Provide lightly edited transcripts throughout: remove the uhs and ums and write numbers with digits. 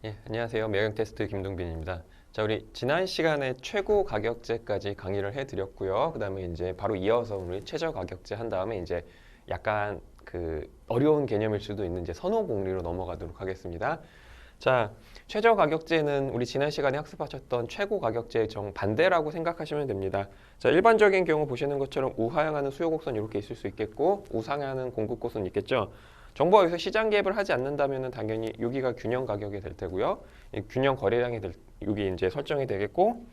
예, 안녕하세요. 매경테스트 김동빈입니다. 자, 우리 지난 시간에 최고 가격제까지 강의를 해드렸고요. 그 다음에 이제 바로 이어서 우리 최저 가격제 한 다음에 이제 약간 그 어려운 개념일 수도 있는 이제 선호 공리로 넘어가도록 하겠습니다. 자, 최저 가격제는 우리 지난 시간에 학습하셨던 최고 가격제의 정반대라고 생각하시면 됩니다. 자, 일반적인 경우 보시는 것처럼 우하향하는 수요 곡선 이렇게 있을 수 있겠고 우상향하는 공급 곡선 있겠죠. 정부가 여기서 시장 개입을 하지 않는다면 당연히 여기가 균형 가격이 될 테고요. 이 균형 거래량이 여기 이제 설정이 되겠고,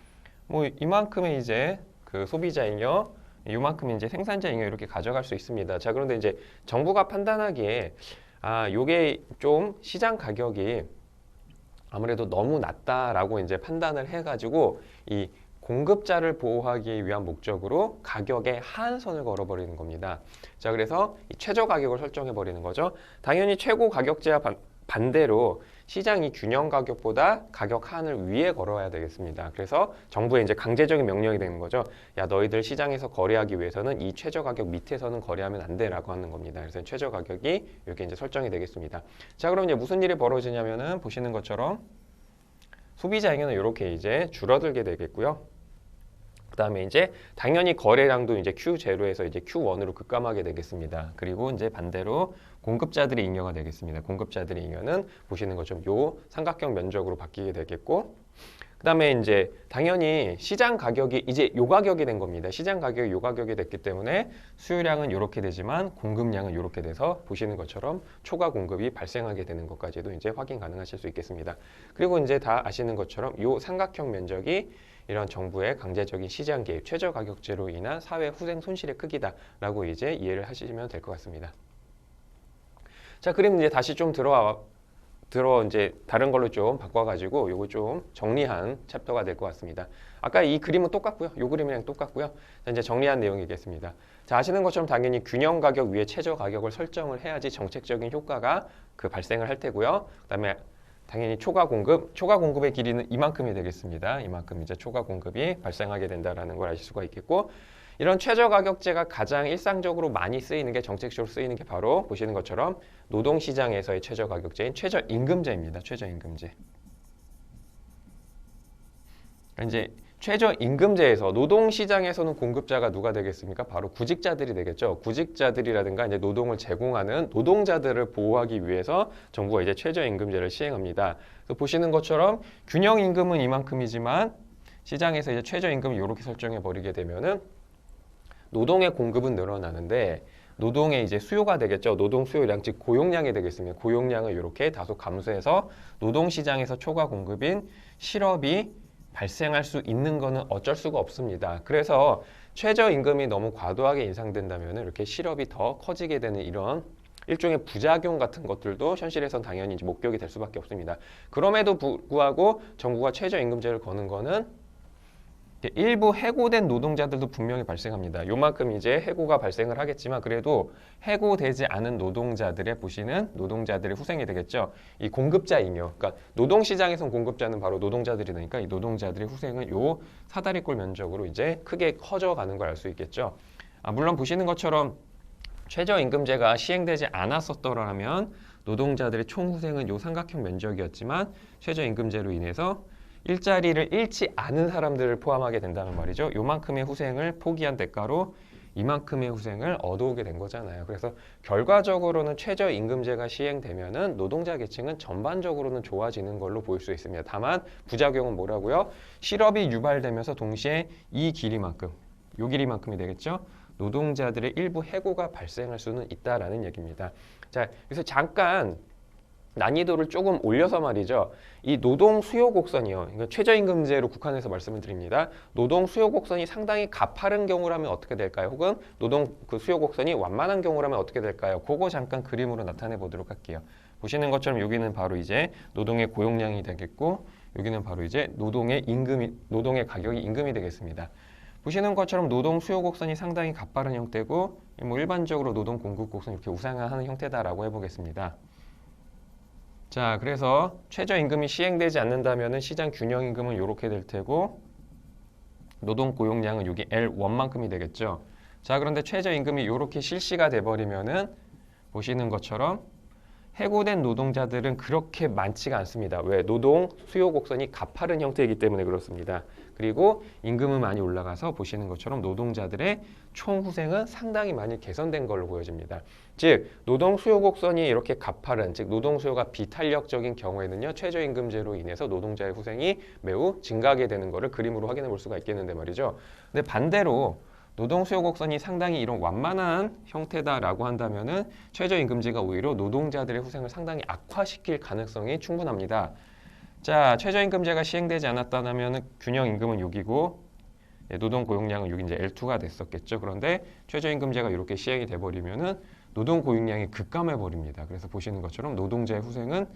뭐 이만큼의 이제 그 소비자 잉여, 이만큼 이제 생산자 잉여 이렇게 가져갈 수 있습니다. 자, 그런데 이제 정부가 판단하기에 요게 좀 시장 가격이 아무래도 너무 낮다라고 이제 판단을 해가지고 이 공급자를 보호하기 위한 목적으로 가격에 하한선을 걸어버리는 겁니다. 자, 그래서 이 최저 가격을 설정해 버리는 거죠. 당연히 최고 가격제와 반대로 시장이 균형 가격보다 가격 하한을 위에 걸어야 되겠습니다. 그래서 정부의 이제 강제적인 명령이 되는 거죠. 야, 너희들 시장에서 거래하기 위해서는 이 최저 가격 밑에서는 거래하면 안 돼라고 하는 겁니다. 그래서 최저 가격이 이렇게 이제 설정이 되겠습니다. 자, 그럼 이제 무슨 일이 벌어지냐면은 보시는 것처럼 소비자 잉여는 이렇게 이제 줄어들게 되겠고요. 그 다음에 이제 당연히 거래량도 이제 Q0에서 이제 Q1으로 급감하게 되겠습니다. 그리고 이제 반대로 공급자들의 잉여가 되겠습니다. 공급자들의 잉여는 보시는 것처럼 요 삼각형 면적으로 바뀌게 되겠고, 그 다음에 이제 당연히 시장 가격이 이제 요 가격이 된 겁니다. 시장 가격이 요 가격이 됐기 때문에 수요량은 이렇게 되지만 공급량은 이렇게 돼서 보시는 것처럼 초과 공급이 발생하게 되는 것까지도 이제 확인 가능하실 수 있겠습니다. 그리고 이제 다 아시는 것처럼 요 삼각형 면적이 이런 정부의 강제적인 시장 개입, 최저 가격제로 인한 사회 후생 손실의 크기다라고 이제 이해를 하시면 될 것 같습니다. 자, 그럼 이제 다시 좀 이제 다른 걸로 좀 바꿔가지고 요거 좀 정리한 챕터가 될 것 같습니다. 아까 이 그림은 똑같고요. 요 그림이랑 똑같고요. 자, 이제 정리한 내용이겠습니다. 자, 아시는 것처럼 당연히 균형 가격 위에 최저 가격을 설정을 해야지 정책적인 효과가 발생을 할 테고요. 그다음에 당연히 초과 공급의 길이는 이만큼이 되겠습니다. 이만큼 이제 초과 공급이 발생하게 된다라는 걸 아실 수가 있겠고, 이런 최저 가격제가 가장 일상적으로 많이 쓰이는 게 정책적으로 쓰이는 게 바로 보시는 것처럼 노동시장에서의 최저 가격제인 최저임금제입니다. 최저임금제. 이제 최저임금제에서 노동시장에서는 공급자가 누가 되겠습니까? 바로 구직자들이 되겠죠. 구직자들이라든가 이제 노동을 제공하는 노동자들을 보호하기 위해서 정부가 이제 최저임금제를 시행합니다. 그래서 보시는 것처럼 균형임금은 이만큼이지만 시장에서 이제 최저임금을 이렇게 설정해 버리게 되면은 노동의 공급은 늘어나는데 노동의 이제 수요가 되겠죠. 노동 수요량, 즉 고용량이 되겠습니다. 고용량을 이렇게 다소 감소해서 노동시장에서 초과 공급인 실업이 발생할 수 있는 거는 어쩔 수가 없습니다. 그래서 최저임금이 너무 과도하게 인상된다면 이렇게 실업이 더 커지게 되는 이런 일종의 부작용 같은 것들도 현실에선 당연히 이제 목격이 될 수밖에 없습니다. 그럼에도 불구하고 정부가 최저임금제를 거는 거는 일부 해고된 노동자들도 분명히 발생합니다. 요만큼 이제 해고가 발생을 하겠지만 그래도 해고되지 않은 노동자들의 보시는 노동자들의 후생이 되겠죠. 이 공급자 잉여, 그러니까 노동시장에선 공급자는 바로 노동자들이 되니까 이 노동자들의 후생은 요 사다리꼴 면적으로 이제 크게 커져가는 걸 알 수 있겠죠. 물론 보시는 것처럼 최저임금제가 시행되지 않았었더라면 노동자들의 총후생은 요 삼각형 면적이었지만 최저임금제로 인해서 일자리를 잃지 않은 사람들을 포함하게 된다는 말이죠. 요만큼의 후생을 포기한 대가로 이만큼의 후생을 얻어오게 된 거잖아요. 그래서 결과적으로는 최저임금제가 시행되면은 노동자 계층은 전반적으로는 좋아지는 걸로 보일 수 있습니다. 다만 부작용은 뭐라고요? 실업이 유발되면서 동시에 이 길이만큼, 요 길이만큼이 되겠죠. 노동자들의 일부 해고가 발생할 수는 있다라는 얘기입니다. 자, 그래서 잠깐 난이도를 조금 올려서 말이죠. 이 노동 수요 곡선이요. 그러니까 최저임금제로 국한해서 말씀을 드립니다. 노동 수요 곡선이 상당히 가파른 경우라면 어떻게 될까요? 혹은 노동 수요 곡선이 완만한 경우라면 어떻게 될까요? 그거 잠깐 그림으로 나타내 보도록 할게요. 보시는 것처럼 여기는 바로 이제 노동의 고용량이 되겠고, 여기는 바로 이제 노동의 가격이 임금이 되겠습니다. 보시는 것처럼 노동 수요 곡선이 상당히 가파른 형태고, 뭐 일반적으로 노동 공급 곡선 이렇게 우상향하는 형태다라고 해보겠습니다. 자, 그래서 최저임금이 시행되지 않는다면 시장 균형임금은 이렇게 될 테고 노동 고용량은 여기 L1만큼이 되겠죠. 자, 그런데 최저임금이 이렇게 실시가 돼버리면은 보시는 것처럼 해고된 노동자들은 그렇게 많지가 않습니다. 왜? 노동 수요 곡선이 가파른 형태이기 때문에 그렇습니다. 그리고 임금은 많이 올라가서 보시는 것처럼 노동자들의 총 후생은 상당히 많이 개선된 걸로 보여집니다. 즉 노동 수요 곡선이 이렇게 가파른, 즉 노동 수요가 비탄력적인 경우에는요, 최저임금제로 인해서 노동자의 후생이 매우 증가하게 되는 것을 그림으로 확인해 볼 수가 있겠는데 말이죠. 근데 반대로 노동 수요 곡선이 상당히 이런 완만한 형태다라고 한다면은 최저임금제가 오히려 노동자들의 후생을 상당히 악화시킬 가능성이 충분합니다. 자, 최저임금제가 시행되지 않았다면 균형임금은 6이고 노동 고용량은 6, 이제 L2가 됐었겠죠. 그런데 최저임금제가 이렇게 시행이 돼버리면은 노동 고용량이 급감해 버립니다. 그래서 보시는 것처럼 노동자의 후생은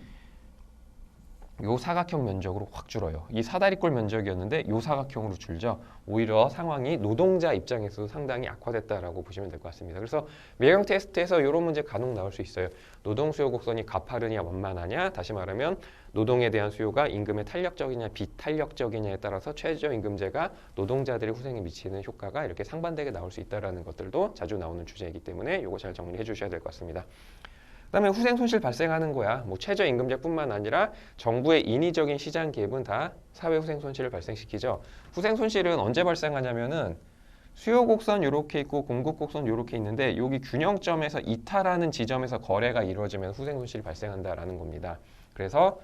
요 사각형 면적으로 확 줄어요. 이 사다리꼴 면적이었는데 요 사각형으로 줄죠. 오히려 상황이 노동자 입장에서도 상당히 악화됐다라고 보시면 될 것 같습니다. 그래서 매형 테스트에서 이런 문제 간혹 나올 수 있어요. 노동 수요 곡선이 가파르냐 완만하냐, 다시 말하면 노동에 대한 수요가 임금의 탄력적이냐 비탄력적이냐에 따라서 최저임금제가 노동자들의 후생에 미치는 효과가 이렇게 상반되게 나올 수 있다는 것들도 자주 나오는 주제이기 때문에 이거 잘 정리해 주셔야 될 것 같습니다. 그다음에 후생 손실 발생하는 거야. 뭐 최저임금제뿐만 아니라 정부의 인위적인 시장 개입은 다 사회 후생 손실을 발생시키죠. 후생 손실은 언제 발생하냐면은 수요 곡선 이렇게 있고 공급 곡선 이렇게 있는데 여기 균형점에서 이탈하는 지점에서 거래가 이루어지면 후생 손실이 발생한다라는 겁니다. 그래서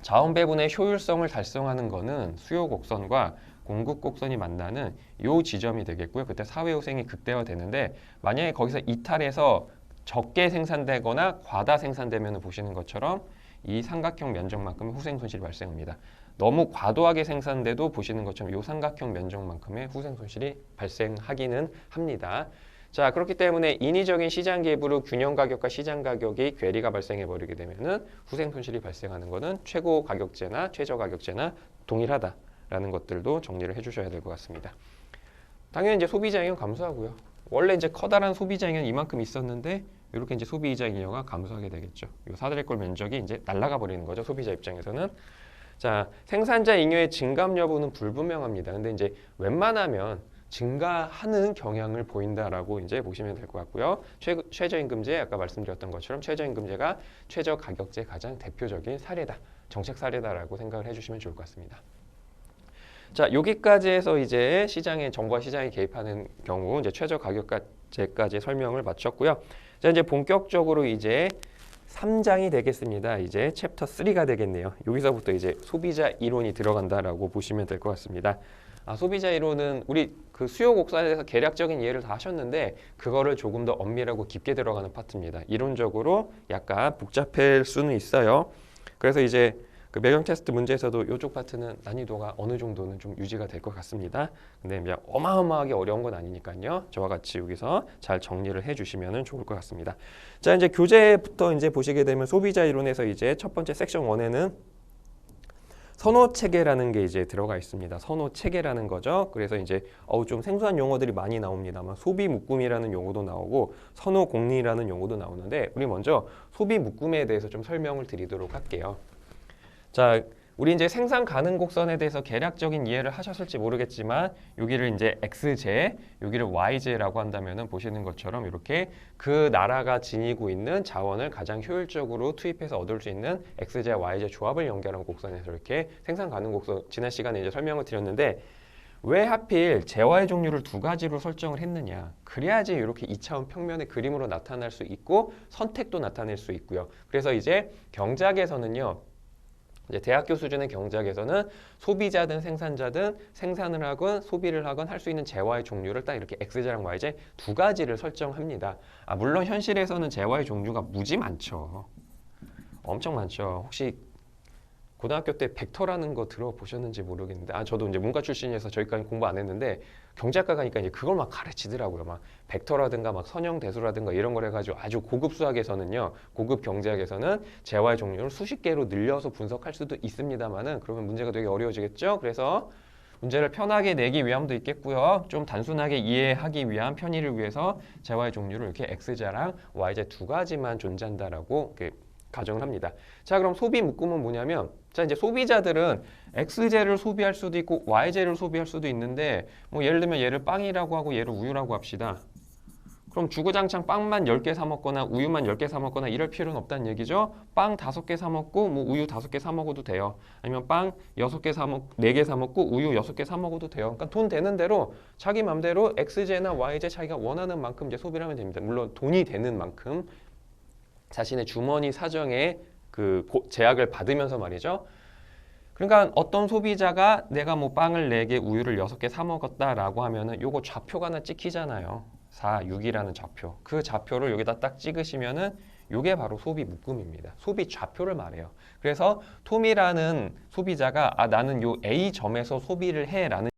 자원 배분의 효율성을 달성하는 거는 수요 곡선과 공급 곡선이 만나는 요 지점이 되겠고요. 그때 사회 후생이 극대화되는데 만약에 거기서 이탈해서 적게 생산되거나 과다 생산되면 보시는 것처럼 이 삼각형 면적만큼의 후생 손실이 발생합니다. 너무 과도하게 생산돼도 보시는 것처럼 이 삼각형 면적만큼의 후생 손실이 발생하기는 합니다. 자, 그렇기 때문에 인위적인 시장 개입으로 균형 가격과 시장 가격이 괴리가 발생해 버리게 되면은 후생 손실이 발생하는 것은 최고 가격제나 최저 가격제나 동일하다라는 것들도 정리를 해주셔야 될 것 같습니다. 당연히 이제 소비자 잉여 감소하고요. 원래 이제 커다란 소비자 잉여는 이만큼 있었는데 이렇게 이제 소비자 잉여가 감소하게 되겠죠. 이 사다리꼴 면적이 이제 날아가 버리는 거죠. 소비자 입장에서는. 자, 생산자 잉여의 증감 여부는 불분명합니다. 근데 이제 웬만하면 증가하는 경향을 보인다라고 이제 보시면 될 것 같고요. 최저임금제 아까 말씀드렸던 것처럼 최저임금제가 최저가격제 가장 대표적인 사례다. 정책 사례다라고 생각을 해주시면 좋을 것 같습니다. 자, 여기까지 해서 이제 정부와 시장에 개입하는 경우 이제 최저가격제까지 설명을 마쳤고요. 자, 이제 본격적으로 이제 3장이 되겠습니다. 이제 챕터 3가 되겠네요. 여기서부터 이제 소비자 이론이 들어간다라고 보시면 될 것 같습니다. 소비자 이론은 우리 그 수요 곡선에 대해서 개략적인 이해를 다 하셨는데 그거를 조금 더 엄밀하고 깊게 들어가는 파트입니다. 이론적으로 약간 복잡할 수는 있어요. 그래서 이제 그 매형 테스트 문제에서도 이쪽 파트는 난이도가 어느 정도는 좀 유지가 될 것 같습니다. 근데 이제 어마어마하게 어려운 건 아니니까요. 저와 같이 여기서 잘 정리를 해주시면 좋을 것 같습니다. 자, 이제 교재부터 이제 보시게 되면 소비자 이론에서 이제 첫 번째 섹션 1에는 선호 체계라는 게 이제 들어가 있습니다. 선호 체계라는 거죠. 그래서 이제 좀 생소한 용어들이 많이 나옵니다만 소비 묶음이라는 용어도 나오고 선호 공리라는 용어도 나오는데 우리 먼저 소비 묶음에 대해서 좀 설명을 드리도록 할게요. 자, 우리 이제 생산 가능 곡선에 대해서 개략적인 이해를 하셨을지 모르겠지만 여기를 이제 X제, 여기를 Y제라고 한다면은 보시는 것처럼 이렇게 그 나라가 지니고 있는 자원을 가장 효율적으로 투입해서 얻을 수 있는 X제, Y제 조합을 연결한 곡선에서 이렇게 생산 가능 곡선 지난 시간에 이제 설명을 드렸는데 왜 하필 재화의 종류를 두 가지로 설정을 했느냐. 그래야지 이렇게 2차원 평면의 그림으로 나타날 수 있고 선택도 나타낼 수 있고요. 그래서 이제 경제학에서는요. 이제 대학교 수준의 경제학에서는 소비자든 생산자든 생산을 하건 소비를 하건 할 수 있는 재화의 종류를 딱 이렇게 X제랑 Y제 두 가지를 설정합니다. 물론 현실에서는 재화의 종류가 무지 많죠. 엄청 많죠. 혹시 고등학교 때 벡터라는 거 들어보셨는지 모르겠는데 저도 이제 문과 출신이어서 저기까지 공부 안 했는데 경제학과 가니까 이제 그걸 막 가르치더라고요. 막 벡터라든가 막 선형대수라든가 이런 걸 해가지고 아주 고급 수학에서는요, 고급 경제학에서는 재화의 종류를 수십 개로 늘려서 분석할 수도 있습니다만은 그러면 문제가 되게 어려워지겠죠. 그래서 문제를 편하게 내기 위함도 있겠고요. 좀 단순하게 이해하기 위한 편의를 위해서 재화의 종류를 이렇게 X제랑 Y제 두 가지만 존재한다라고 이렇게 가정을 합니다. 자, 그럼 소비 묶음은 뭐냐면 자, 이제 소비자들은 X제를 소비할 수도 있고 Y제를 소비할 수도 있는데 뭐 예를 들면 얘를 빵이라고 하고 얘를 우유라고 합시다. 그럼 주구장창 빵만 10개 사 먹거나 우유만 10개 사 먹거나 이럴 필요는 없다는 얘기죠. 빵 5개 사 먹고 뭐 우유 5개 사 먹어도 돼요. 아니면 빵 6개 사 먹, 4개 사 먹고 우유 6개 사 먹어도 돼요. 그러니까 돈 되는 대로 자기 맘대로 XJ나 YJ 자기가 원하는 만큼 이제 소비를 하면 됩니다. 물론 돈이 되는 만큼 자신의 주머니 사정에 그 제약을 받으면서 말이죠. 그러니까 어떤 소비자가 내가 뭐 빵을 4개, 우유를 6개 사 먹었다라고 하면은 요거 좌표가 하나 찍히잖아요. 4, 6이라는 좌표. 그 좌표를 여기다 딱 찍으시면은 요게 바로 소비 묶음입니다. 소비 좌표를 말해요. 그래서 톰이라는 소비자가 나는 요 A점에서 소비를 해라는